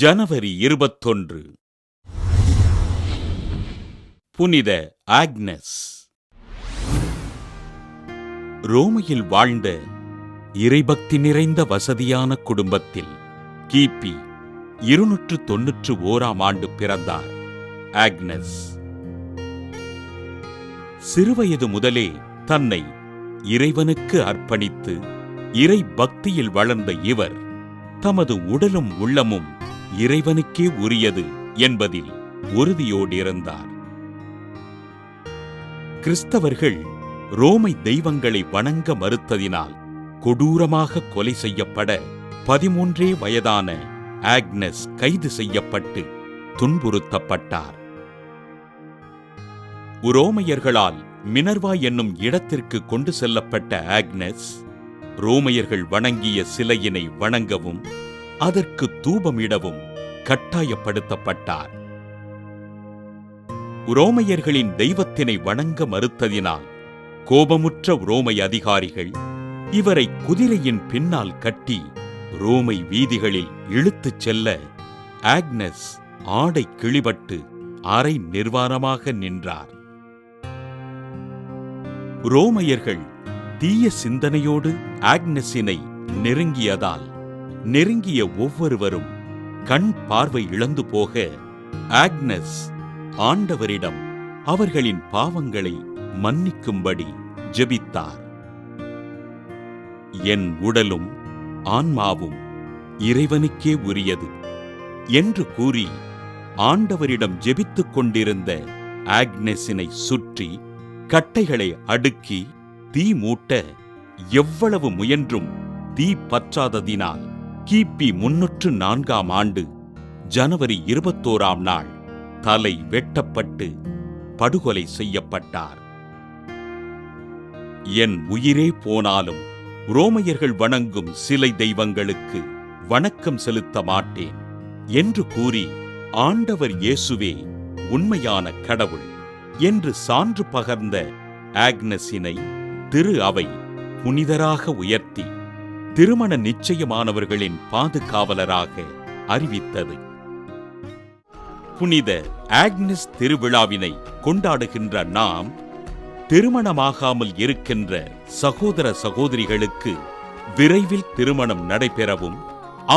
ஜனவரி 21. புனித ஆக்னஸ். ரோமையில் வாழ்ந்த இறைபக்தி நிறைந்த வசதியான குடும்பத்தில் கிபி 291 பிறந்தார் ஆக்னஸ். சிறுவயது முதலே தன்னை இறைவனுக்கு அர்ப்பணித்து இறை பக்தியில் வளர்ந்த இவர் தமது உடலும் உள்ளமும் இறைவனுக்கே உரியது என்பதில் உறுதியோடிருந்தார். கிறிஸ்தவர்கள் ரோமை தெய்வங்களை வணங்க மறுத்ததினால் கொடூரமாக கொலை செய்யப்பட 13 வயதான ஆக்னஸ் கைது செய்யப்பட்டு துன்புறுத்தப்பட்டார். ரோமையர்களால் மினர்வா என்னும் இடத்திற்கு கொண்டு செல்லப்பட்ட ஆக்னஸ் ரோமையர்கள் வணங்கிய சிலையினை வணங்கவும் அதற்கு தூபமிடவும் கட்டாயப்படுத்தப்பட்டார். ரோமையர்களின் தெய்வத்தினை வணங்க மறுத்ததினால் கோபமுற்ற ரோமை அதிகாரிகள் இவரை குதிரையின் பின்னால் கட்டி ரோமை வீதிகளில் இழுத்துச் செல்ல ஆக்னஸ் ஆடை கிழிபட்டு அரை நிர்வாணமாக நின்றார். ரோமையர்கள் தீய சிந்தனையோடு ஆக்னஸினை நெருங்கியதால் நெருங்கிய ஒவ்வொருவரும் கண் பார்வை இழந்து போக ஆக்னஸ் ஆண்டவரிடம் அவர்களின் பாவங்களை மன்னிக்கும்படி ஜெபித்தார். என் உடலும் ஆன்மாவும் இறைவனுக்கே உரியது என்று கூறி ஆண்டவரிடம் ஜெபித்துக் கொண்டிருந்த ஆக்னஸினை சுற்றி கட்டைகளை அடுக்கி தீ மூட்ட எவ்வளவு முயன்றும் தீ பற்றாததினால் கிபி 304 ஜனவரி 21 தலை வெட்டப்பட்டு படுகொலை செய்யப்பட்டார். என் உயிரே போனாலும் ரோமையர்கள் வணங்கும் சிலை தெய்வங்களுக்கு வணக்கம் செலுத்த மாட்டேன் என்று கூறி ஆண்டவர் இயேசுவே உண்மையான கடவுள் என்று சான்று பகர்ந்த ஆக்னஸினை திரு அவை புனிதராக உயர்த்தி திருமண நிச்சயமானவர்களின் பாதுகாவலராக அறிவித்தது. புனித ஆக்னஸ் திருவிழாவினை கொண்டாடுகின்ற நாம் திருமணமாகாமல் இருக்கின்ற சகோதர சகோதரிகளுக்கு விரைவில் திருமணம் நடைபெறவும்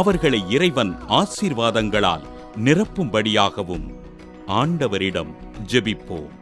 அவர்களை இறைவன் ஆசீர்வாதங்களால் நிரப்பும்படியாகவும் ஆண்டவரிடம் ஜெபிப்போம்.